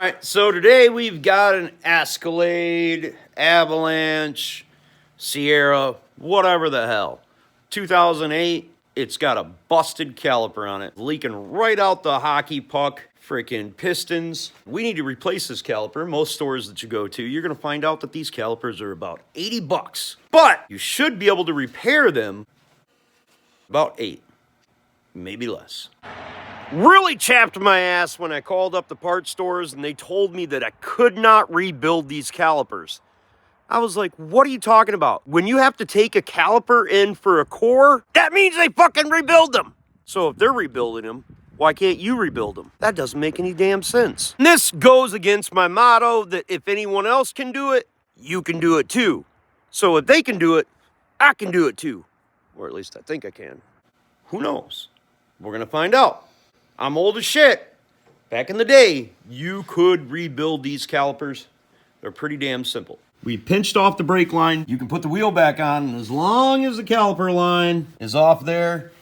All right, so today we've got an Escalade, Avalanche, Sierra, whatever the hell. 2008, it's got a busted caliper on it, leaking right out the hockey puck, freaking pistons. We need to replace this caliper. Most stores that you go to, you're gonna find out that these calipers are about 80 bucks. But you should be able to repair them about 8, maybe less. Really chapped my ass when I called up the parts stores and they told me that I could not rebuild these calipers. I was like, what are you talking about? When you have to take a caliper in for a core, that means they fucking rebuild them. So if they're rebuilding them, why can't you rebuild them? That doesn't make any damn sense. And this goes against my motto that if anyone else can do it, you can do it too. So if they can do it, I can do it too. Or at least I think I can. Who knows? We're gonna find out. I'm old as shit. Back in the day, you could rebuild these calipers. They're pretty damn simple. We pinched off the brake line. You can put the wheel back on, and as long as the caliper line is off there,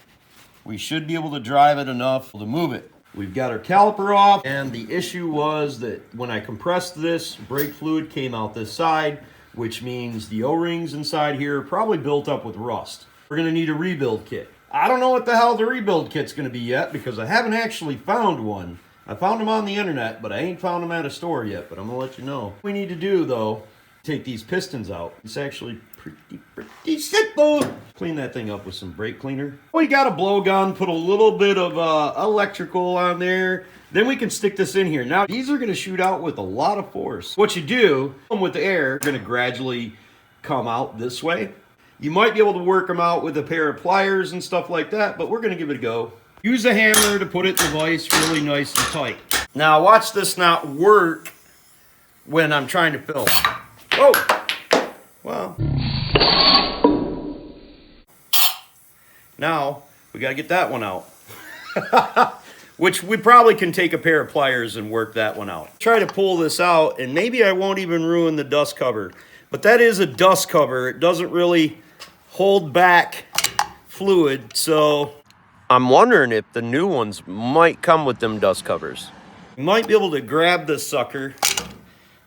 we should be able to drive it enough to move it. We've got our caliper off, and the issue was that when I compressed this, brake fluid came out this side, which means the O-rings inside here are probably built up with rust. We're gonna need a rebuild kit. I don't know what the hell the rebuild kit's gonna be yet because I haven't actually found one. I found them on the internet, but I ain't found them at a store yet, but I'm gonna let you know. What we need to do though, take these pistons out. It's actually pretty simple. Clean that thing up with some brake cleaner. We got a blowgun, put a little bit of electrical on there. Then we can stick this in here. Now, these are gonna shoot out with a lot of force. What you do, with the air, gonna gradually come out this way. You might be able to work them out with a pair of pliers and stuff like that, but we're gonna give it a go. Use a hammer to put it in the vise really nice and tight. Now watch this not work when I'm trying to film. Oh, well. Now, we gotta get that one out. Which we probably can take a pair of pliers and work that one out. Try to pull this out, and maybe I won't even ruin the dust cover. But that is a dust cover. It doesn't really hold back fluid, so I'm wondering if the new ones might come with them dust covers. You might be able to grab this sucker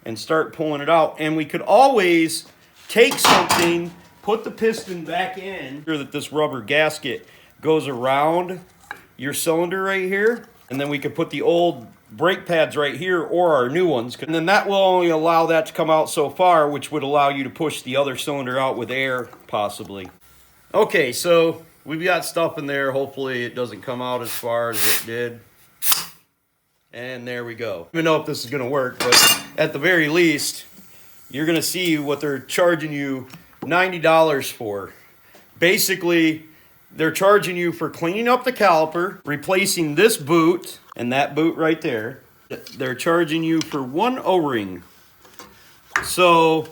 and start pulling it out, and we could always take something, put the piston back in, sure that this rubber gasket goes around your cylinder right here, and then we could put the old brake pads right here or our new ones, and then that will only allow that to come out so far, which would allow you to push the other cylinder out with air, possibly. Okay, so we've got stuff in there. Hopefully it doesn't come out as far as it did. And there we go. I don't even know if this is gonna work, but at the very least, you're gonna see what they're charging you $90 for. Basically, they're charging you for cleaning up the caliper, replacing this boot, and that boot right there. They're charging you for one O-ring. So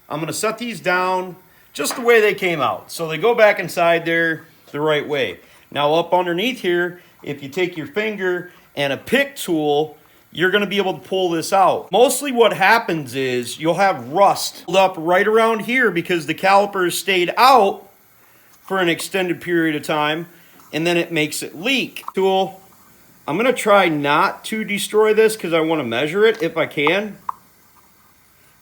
I'm gonna set these down just the way they came out. So they go back inside there the right way. Now up underneath here, if you take your finger and a pick tool, you're gonna be able to pull this out. Mostly what happens is you'll have rust up right around here because the calipers stayed out for an extended period of time, and then it makes it leak. Tool, I'm gonna try not to destroy this because I wanna measure it if I can.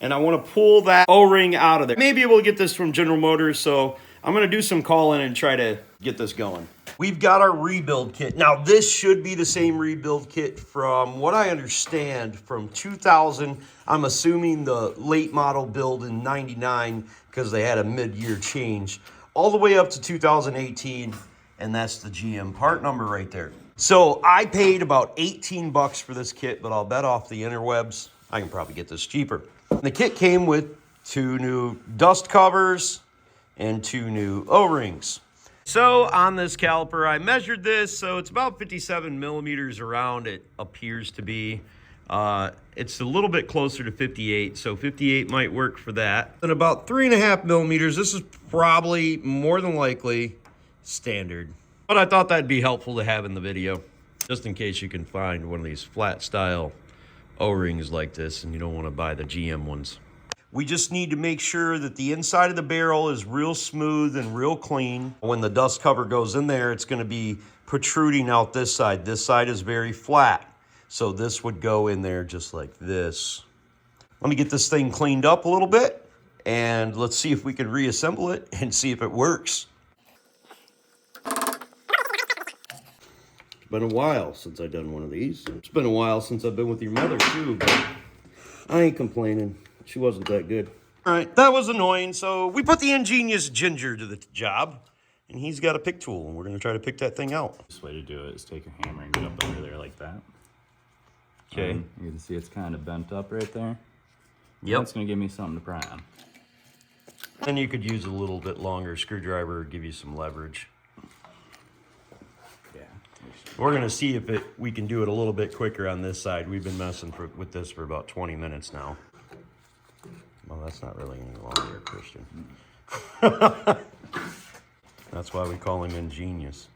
And I wanna pull that O-ring out of there. I may be able to get this from General Motors, so I'm gonna do some calling and try to get this going. We've got our rebuild kit. Now this should be the same rebuild kit from what I understand from 2000. I'm assuming the late model build in 99 because they had a mid-year change. All the way up to 2018, and that's the GM part number right there. So I paid about 18 bucks for this kit, but I'll bet off the interwebs, I can probably get this cheaper. The kit came with 2 new dust covers and 2 new O-rings. So on this caliper, I measured this, so it's about 57 millimeters around, it appears to be. It's a little bit closer to 58, so 58 might work for that. And about 3.5 millimeters, this is probably more than likely standard. But I thought that'd be helpful to have in the video, just in case you can find one of these flat style O-rings like this and you don't want to buy the GM ones. We just need to make sure that the inside of the barrel is real smooth and real clean. When the dust cover goes in there, it's going to be protruding out this side. This side is very flat. So this would go in there just like this. Let me get this thing cleaned up a little bit, and let's see if we can reassemble it and see if it works. It's been a while since I've done one of these. It's been a while since I've been with your mother too, but I ain't complaining. She wasn't that good. All right, that was annoying. So we put the ingenious Ginger to the job, and he's got a pick tool, and we're gonna try to pick that thing out. This way to do it is take your hammer and get up under there like that. Okay. You can see it's kind of bent up right there. Yep. That's gonna give me something to pry on. And you could use a little bit longer screwdriver, give you some leverage. Yeah. We're gonna see if we can do it a little bit quicker on this side. We've been messing with this for about 20 minutes now. Well, that's not really any longer, Christian. That's why we call him ingenious.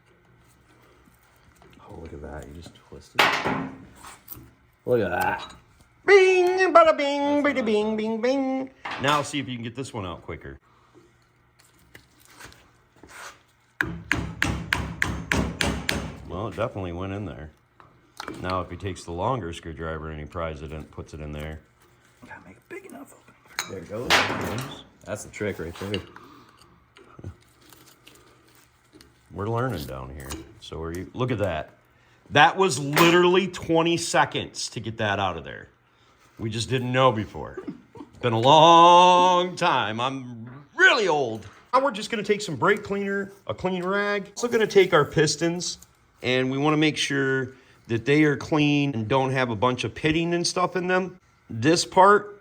Oh, look at that. You just twisted it. Look at that. Bing, bada bing, bada bing, bing, bing. Now see if you can get this one out quicker. Well, it definitely went in there. Now if he takes the longer screwdriver and he pries it and puts it in there. Gotta make it big enough opening. There it goes. That's the trick right there. We're learning down here. So are you? Look at that. That was literally 20 seconds to get that out of there. We just didn't know before. It's been a long time. I'm really old. Now we're just gonna take some brake cleaner, a clean rag. Also gonna take our pistons, and we wanna make sure that they are clean and don't have a bunch of pitting and stuff in them. This part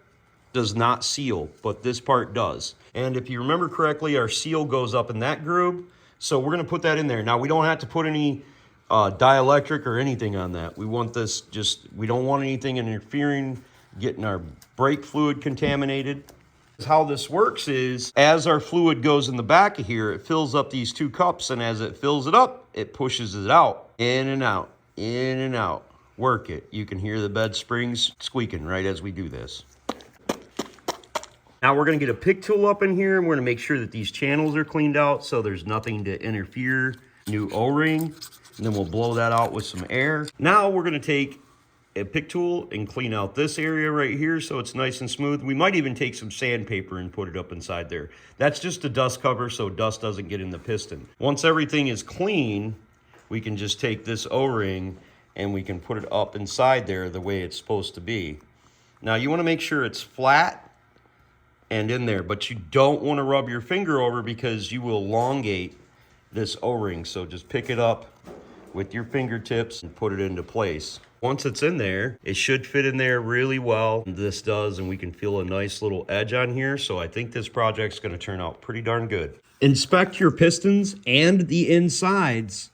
does not seal, but this part does. And if you remember correctly, our seal goes up in that groove. So we're gonna put that in there. Now we don't have to put any dielectric or anything on that. We want this we don't want anything interfering, getting our brake fluid contaminated. How this works is, as our fluid goes in the back of here, it fills up these two cups, and as it fills it up, it pushes it out, in and out, in and out. Work it. You can hear the bed springs squeaking right as we do this. Now we're gonna get a pick tool up in here, and we're gonna make sure that these channels are cleaned out so there's nothing to interfere. New O-ring, and then we'll blow that out with some air. Now we're gonna take a pick tool and clean out this area right here so it's nice and smooth. We might even take some sandpaper and put it up inside there. That's just a dust cover so dust doesn't get in the piston. Once everything is clean, we can just take this O-ring and we can put it up inside there the way it's supposed to be. Now you wanna make sure it's flat and in there, but you don't wanna rub your finger over because you will elongate this O-ring. So just pick it up with your fingertips and put it into place. Once it's in there, it should fit in there really well. This does, and we can feel a nice little edge on here. So I think this project's gonna turn out pretty darn good. Inspect your pistons and the insides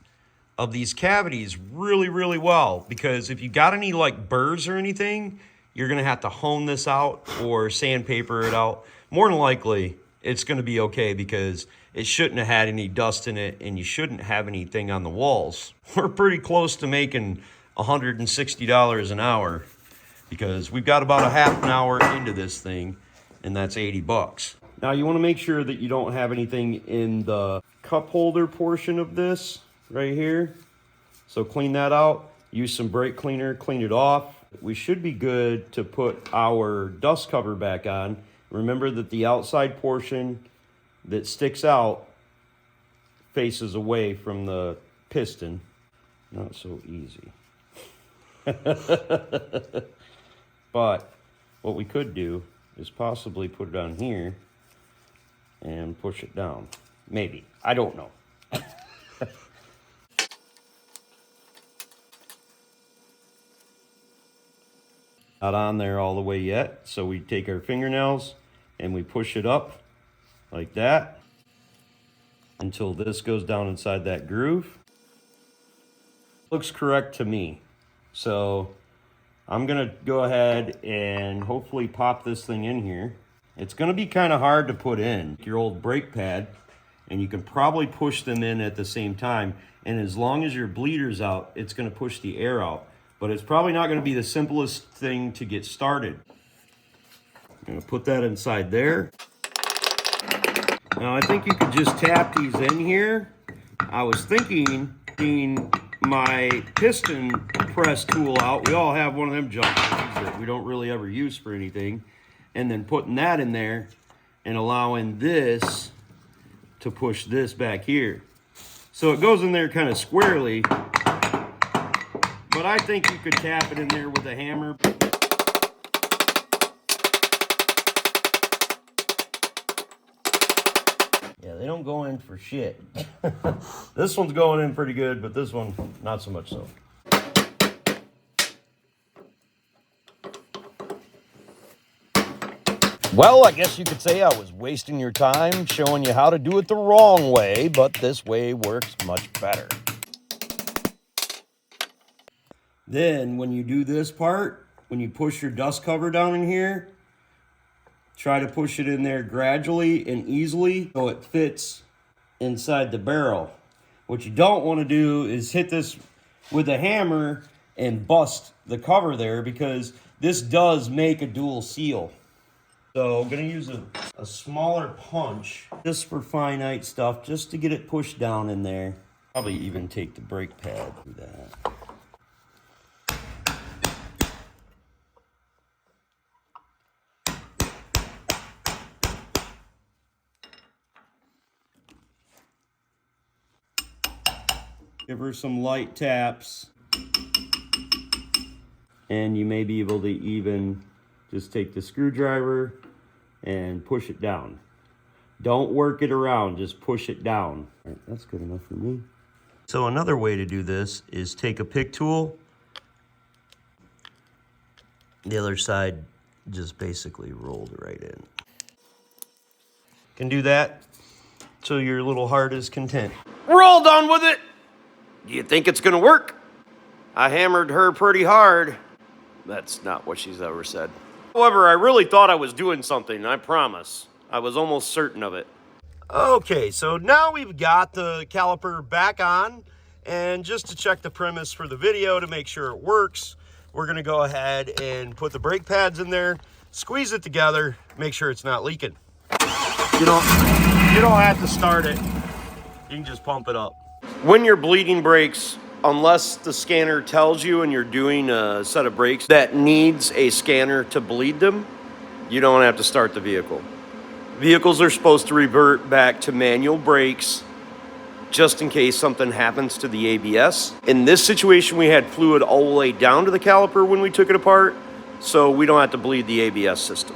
of these cavities really, really well, because if you got any like burrs or anything, you're gonna have to hone this out or sandpaper it out. More than likely, it's gonna be okay because it shouldn't have had any dust in it and you shouldn't have anything on the walls. We're pretty close to making $160 an hour because we've got about a half an hour into this thing, and that's 80 bucks. Now you wanna make sure that you don't have anything in the cup holder portion of this right here. So clean that out, use some brake cleaner, clean it off. We should be good to put our dust cover back on. Remember that the outside portion that sticks out faces away from the piston. Not so easy. But what we could do is possibly put it on here and push it down. Maybe. I don't know. Not on there all the way yet. So we take our fingernails and we push it up like that until this goes down inside that groove. Looks correct to me. So I'm gonna go ahead and hopefully pop this thing in here. It's gonna be kind of hard to put in your old brake pad, and you can probably push them in at the same time. And as long as your bleeder's out, it's gonna push the air out. But it's probably not gonna be the simplest thing to get started. I'm gonna put that inside there. Now I think you could just tap these in here. I was thinking my piston press tool out. We all have one of them junk things that we don't really ever use for anything. And then putting that in there and allowing this to push this back here. So it goes in there kind of squarely, but I think you could tap it in there with a hammer. Yeah, they don't go in for shit. This one's going in pretty good, but this one, not so much so. Well, I guess you could say I was wasting your time showing you how to do it the wrong way, but this way works much better. Then, when you do this part, when you push your dust cover down in here, try to push it in there gradually and easily so it fits inside the barrel. What you don't want to do is hit this with a hammer and bust the cover there, because this does make a dual seal. So I'm going to use a smaller punch just for finite stuff, just to get it pushed down in there. Probably even take the brake pad through that. Give her some light taps, and you may be able to even just take the screwdriver and push it down. Don't work it around, just push it down. All right, that's good enough for me. So another way to do this is take a pick tool. The other side just basically rolled right in. Can do that till your little heart is content. We're all done with it. Do you think it's gonna work? I hammered her pretty hard. That's not what she's ever said. However, I really thought I was doing something, I promise. I was almost certain of it. Okay, so now we've got the caliper back on, and just to check the premise for the video to make sure it works, we're gonna go ahead and put the brake pads in there, squeeze it together, make sure it's not leaking. You don't have to start it. You can just pump it up. When you're bleeding brakes, unless the scanner tells you and you're doing a set of brakes that needs a scanner to bleed them, you don't have to start the vehicle. Vehicles are supposed to revert back to manual brakes just in case something happens to the ABS. In this situation, we had fluid all the way down to the caliper when we took it apart, so we don't have to bleed the ABS system.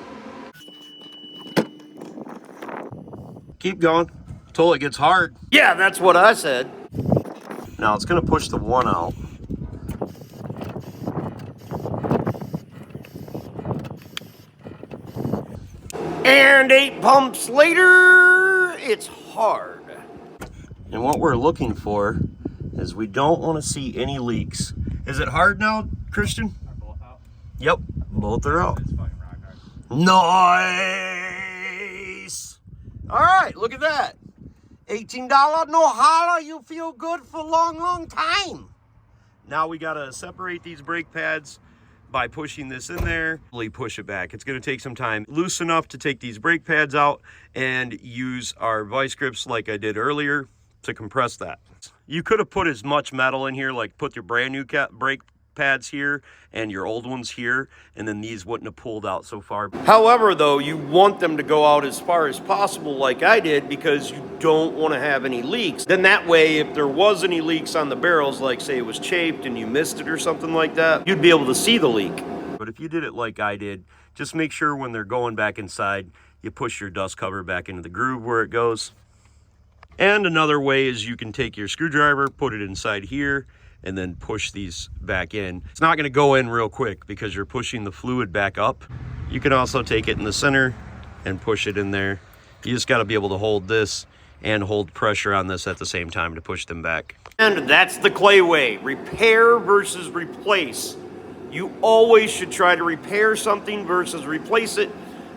Keep going until it gets hard. Yeah, that's what I said. Now it's gonna push the one out. And 8 pumps later, it's hard. And what we're looking for is we don't want to see any leaks. Is it hard now, Christian? Are both out? Yep, both are out. It's fucking rock hard. Nice! All right, look at that. $18, no holler, you feel good for a long, long time. Now we gotta separate these brake pads by pushing this in there, really push it back. It's gonna take some time. Loose enough to take these brake pads out and use our vice grips like I did earlier to compress that. You could have put as much metal in here, like put your brand new brake pads here and your old ones here, and then these wouldn't have pulled out so far. However, though, you want them to go out as far as possible like I did, because you don't want to have any leaks. Then that way, if there was any leaks on the barrels, like say it was chafed and you missed it or something like that, you'd be able to see the leak. But if you did it like I did, just make sure when they're going back inside, you push your dust cover back into the groove where it goes. And another way is you can take your screwdriver, put it inside here, and then push these back in. It's not gonna go in real quick because you're pushing the fluid back up. You can also take it in the center and push it in there. You just gotta be able to hold this and hold pressure on this at the same time to push them back. And that's the clay way, repair versus replace. You always should try to repair something versus replace it.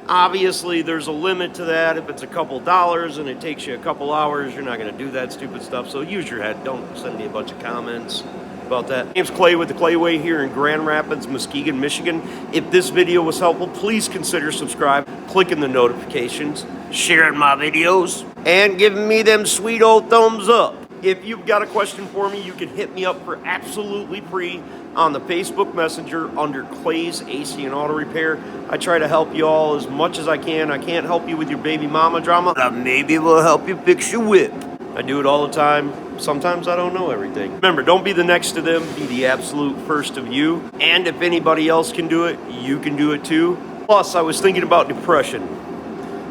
Obviously, there's a limit to that. If it's a couple dollars and it takes you a couple hours, you're not going to do that stupid stuff. So use your head. Don't send me a bunch of comments about that. My name's Clay with the Clay Way here in Grand Rapids, Muskegon, Michigan. If this video was helpful, please consider subscribing, clicking the notifications, sharing my videos, and giving me them sweet old thumbs up. If you've got a question for me, you can hit me up for absolutely free on the Facebook Messenger under Clay's AC and Auto Repair. I try to help you all as much as I can. I can't help you with your baby mama drama, but maybe we'll help you fix your whip. I do it all the time. Sometimes I don't know everything. Remember, don't be the next to them, be the absolute first of you. And if anybody else can do it, you can do it too. Plus, I was thinking about depression.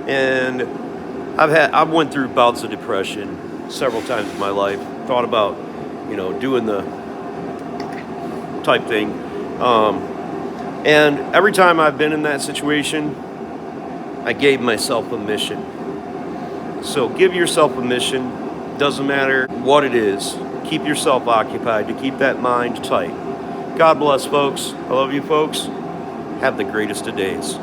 And I've went through bouts of depression several times in my life. Thought about, doing the type thing. And every time I've been in that situation, I gave myself a mission. So give yourself a mission. Doesn't matter what it is. Keep yourself occupied to keep that mind tight. God bless, folks. I love you, folks. Have the greatest of days.